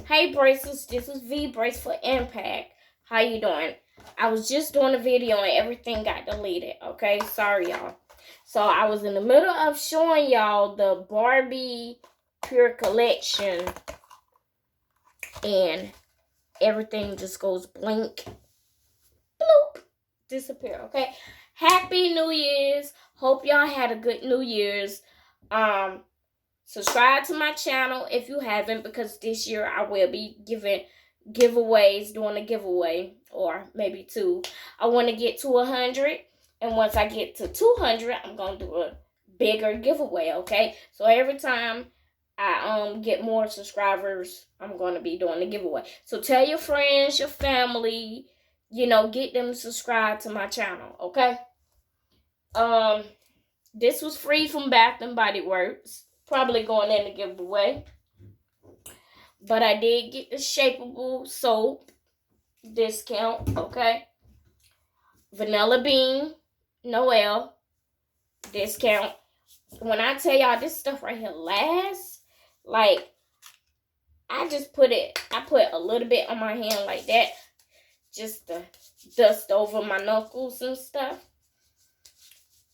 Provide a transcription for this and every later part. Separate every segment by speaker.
Speaker 1: Hey bracelets, this is V Brace for Impact. How you doing? I was just doing a video and everything got deleted, okay? Sorry, y'all. So I was in the middle of showing y'all the Barbie Pure Collection and everything just goes blink, bloop, disappear, okay? Happy New Year's. Hope y'all had a good New Year's. Subscribe to my channel if you haven't, because this year I will be giving giveaways, doing a giveaway, or maybe two. I want to get to 100, and once I get to 200, I'm going to do a bigger giveaway, okay? So every time I get more subscribers, I'm going to be doing a giveaway. So tell your friends, your family, get them to subscribe to my channel, okay? This was free from Bath and Body Works. Probably going in to give away. But I did get the shapeable soap discount, okay? Vanilla Bean Noel discount. When I tell y'all this stuff right here lasts, like, I put a little bit on my hand like that, just to dust over my knuckles and stuff.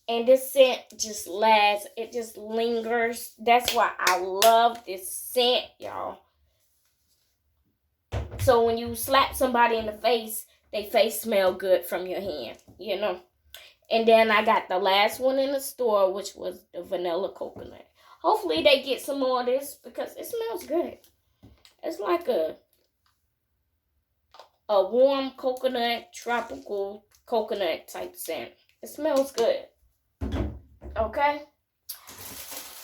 Speaker 1: And this scent just lasts. It just lingers. That's why I love this scent, y'all. So when you slap somebody in the face, their face smell good from your hand, And then I got the last one in the store, which was the vanilla coconut. Hopefully they get some more of this because it smells good. It's like a warm coconut, tropical coconut type scent. It smells good. Okay?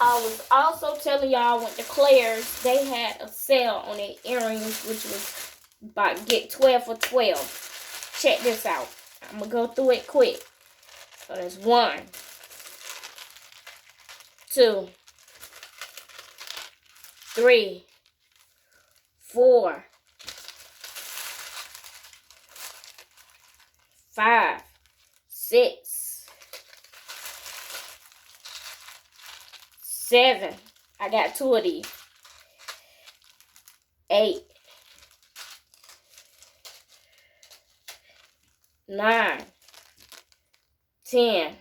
Speaker 1: I was also telling y'all with the Claire's, they had a sale on their earrings, which was about get 12 for 12. Check this out. I'm going to go through it quick. So there's 1, 2, 3, 4, 5, 6, 7. I got 2 of these. 8, 9, 10,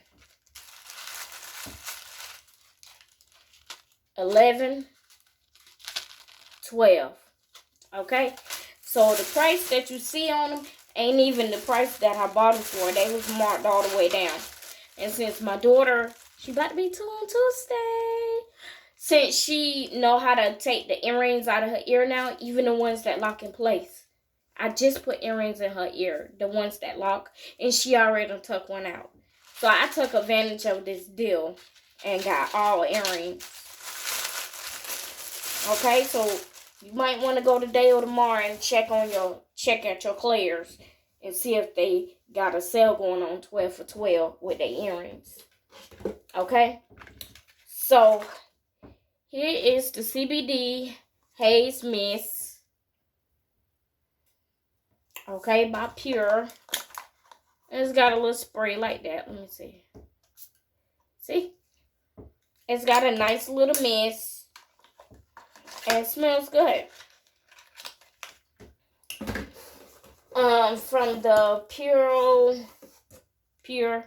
Speaker 1: 11, 12. Okay? So the price that you see on them ain't even the price that I bought them for. They was marked all the way down. And since my daughter, she about to be 2 on Tuesday. Since she know how to take the earrings out of her ear now, even the ones that lock in place. I just put earrings in her ear, the ones that lock, and she already took one out. So I took advantage of this deal and got all earrings. Okay, so you might want to go today or tomorrow and check at your Claire's and see if they got a sale going on 12 for 12 with their earrings. Okay, so here is the CBD Haze Mist. Okay, by Pure. It's got a little spray like that. Let me see. See? It's got a nice little mist. And it smells good. From the Pure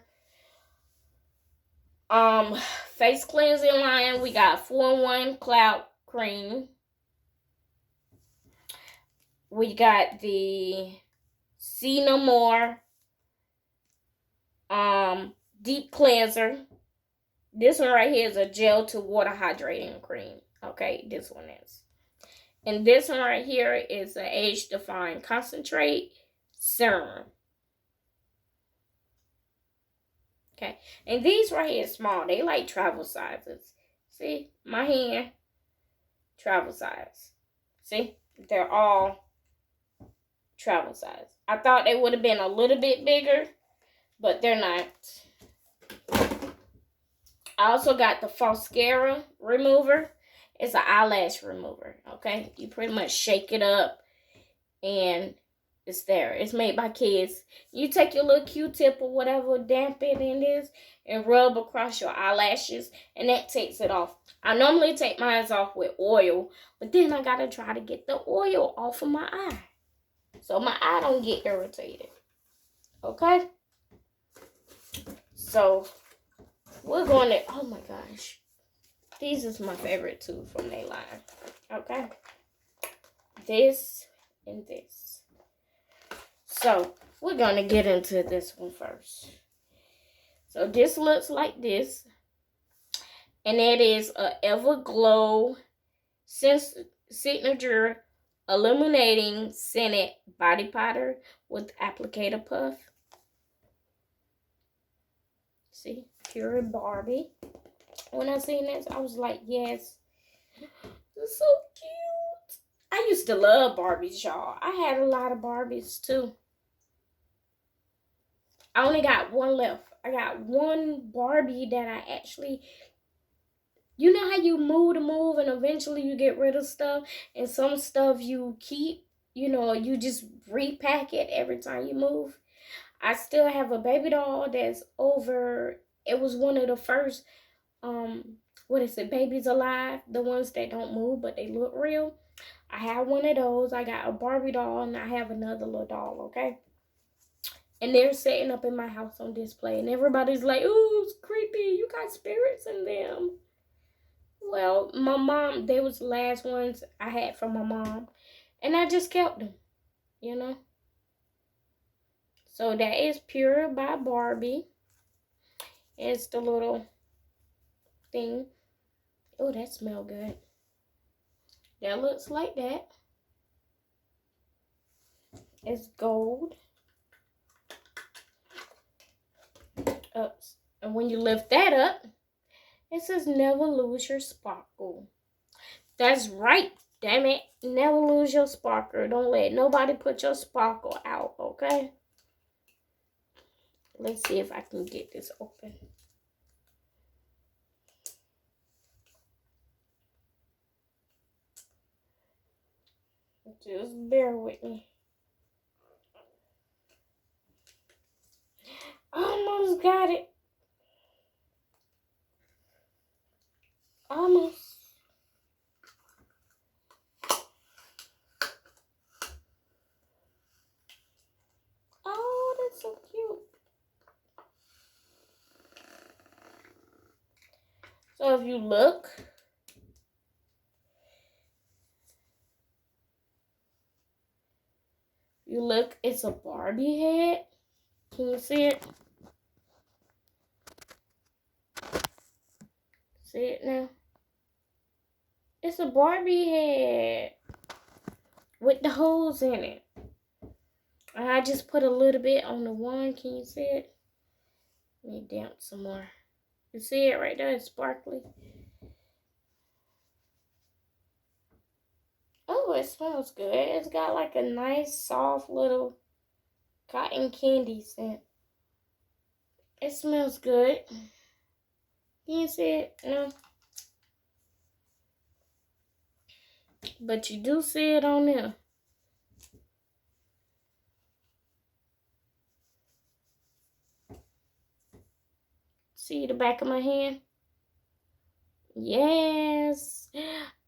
Speaker 1: face cleansing line, we got 4-in-1 Cloud Cream. We got the See No More deep cleanser. This one right here is a gel to water hydrating cream. Okay, this one is. And this one right here is an age defying concentrate serum. Okay, and these right here are small. They like travel sizes. See, my hand, travel size. See, they're all travel size. I thought they would have been a little bit bigger, but they're not. I also got the Mascara remover. It's an eyelash remover, okay? You pretty much shake it up, and It's there. It's made by kids. You take your little Q-tip or whatever, damp it in this, and rub across your eyelashes, and that takes it off. I normally take mine off with oil, but then I gotta try to get the oil off of my eye, so my eye don't get irritated. Okay? So, we're going to, oh my gosh. These is my favorite too from their line. Okay? This and this. So, we're going to get into this one first. So, this looks like this. And it is a Everglow Signature Illuminating Scented Body Powder with applicator puff. See? Pure Barbie. When I seen this, I was like, yes. It's so cute. I used to love Barbies, y'all. I had a lot of Barbies, too. I only got one left. I got one Barbie that I actually... You know how you move and eventually you get rid of stuff? And some stuff you keep, you know, you just repack it every time you move? I still have a baby doll that's over... It was one of the first... what is it, Babies Alive, the ones that don't move but they look real. I have one of those. I got a Barbie doll and I have another little doll, okay? And they're sitting up in my house on display and everybody's like, ooh, it's creepy, you got spirits in them. Well, my mom, they was the last ones I had from my mom, and I just kept them, you know? So that is Pure by Barbie. It's the little thing. Oh, that smells good. That looks like that. It's gold. And when you lift that up, it says never lose your sparkle. That's right, damn it. Never lose your sparkle. Don't let nobody put your sparkle out, okay? Let's see if I can get this open. Just bear with me. Almost got it. Almost. Oh, that's so cute. So if you look, it's a Barbie head. Can you see it? See it now? It's a Barbie head with the holes in it. I just put a little bit on the one. Can you see it? Let me damp some more. You see it right there? It's sparkly. Oh, it smells good. It's got like a nice, soft little cotton candy scent. It smells good. Can you see it? No. But you do see it on there. See the back of my hand? Yes.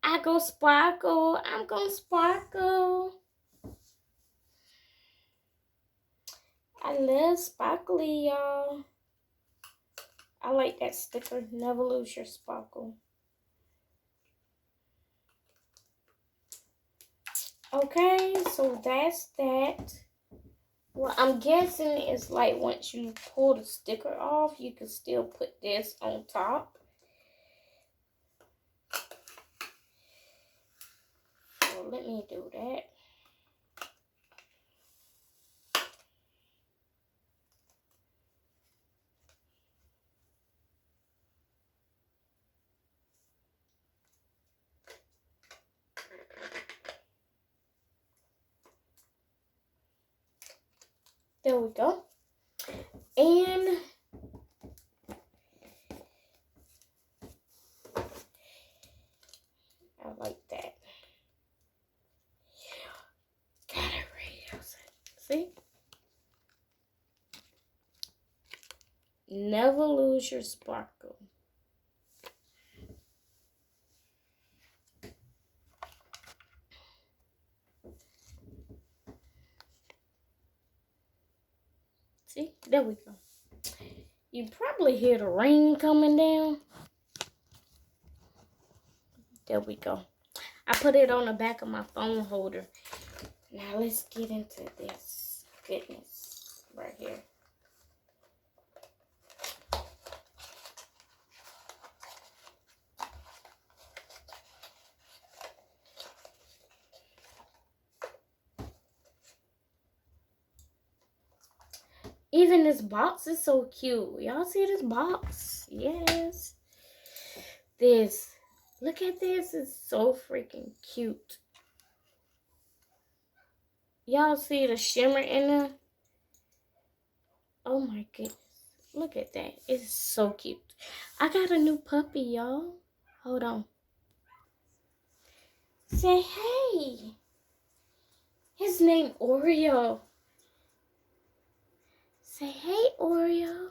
Speaker 1: I go sparkle. I'm gonna sparkle. I love sparkly, y'all. I like that sticker. Never lose your sparkle. Okay, so that's that. Well, I'm guessing it's like once you pull the sticker off, you can still put this on top. So let me do that. There we go. And I like that. Got it right outside. Never lose your sparkle. See, there we go. You probably hear the rain coming down. There we go. I put it on the back of my phone holder. Now let's get into this goodness right here. Even this box is so cute. Y'all see this box? Yes. This. Look at this. It's so freaking cute. Y'all see the shimmer in there? Oh my goodness. Look at that. It's so cute. I got a new puppy, y'all. Hold on. Say hey. His name Oreo. Say hey, Oreo.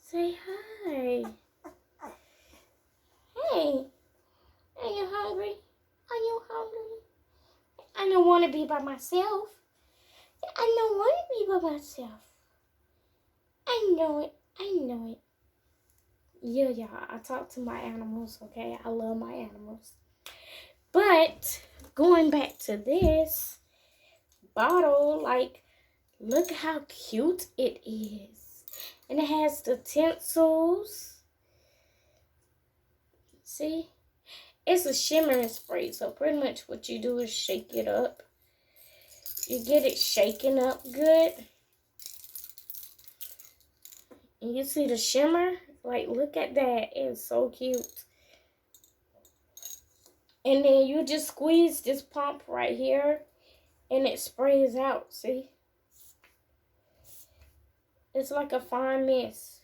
Speaker 1: Say hi. Hey. Are you hungry? Are you hungry? I don't want to be by myself. I don't want to be by myself. I know it. I know it. Yeah, I talk to my animals, okay? I love my animals. But going back to this bottle, like, look how cute it is. And it has the tinsels. See? It's a shimmering spray, so pretty much what you do is shake it up. You get it shaken up good. And you see the shimmer? Like, look at that. It's so cute. And then you just squeeze this pump right here, and it sprays out, see? It's like a fine mist.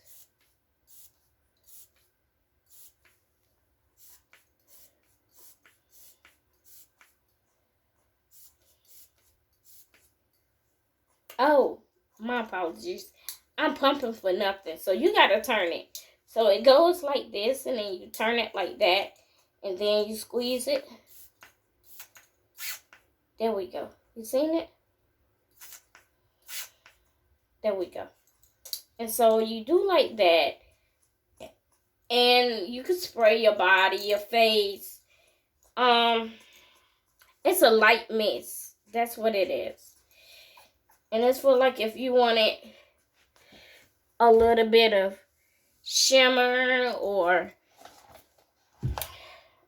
Speaker 1: Oh, my apologies. I'm pumping for nothing. So you got to turn it. So it goes like this, and then you turn it like that, and then you squeeze it. There we go. You seen it? There we go. And so you do like that. And you can spray your body, your face. It's a light mist. That's what it is. And it's for like if you wanted a little bit of shimmer or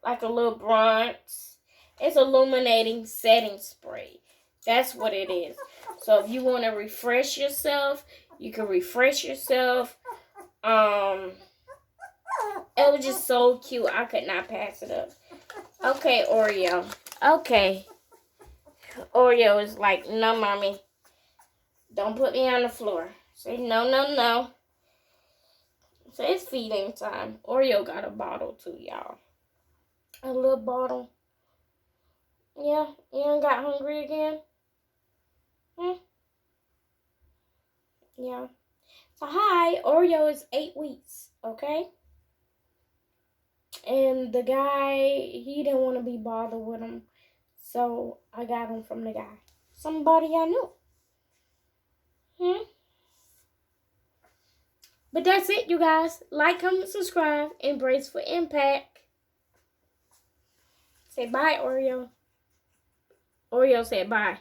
Speaker 1: like a little bronze. It's illuminating setting spray. That's what it is. So if you want to refresh yourself, you can refresh yourself. It was just so cute. I could not pass it up. Okay, Oreo. Okay. Oreo is like, no, mommy. Don't put me on the floor. Say, no, no, no. So it's feeding time. Oreo got a bottle too, y'all. A little bottle. Yeah, you ain't got hungry again? Yeah. So, hi, Oreo is 8 weeks, okay? And the guy, he didn't want to be bothered with him. So, I got him from the guy. Somebody I knew. But that's it, you guys. Like, comment, subscribe, and brace for impact. Say bye, Oreo. Oreo said bye.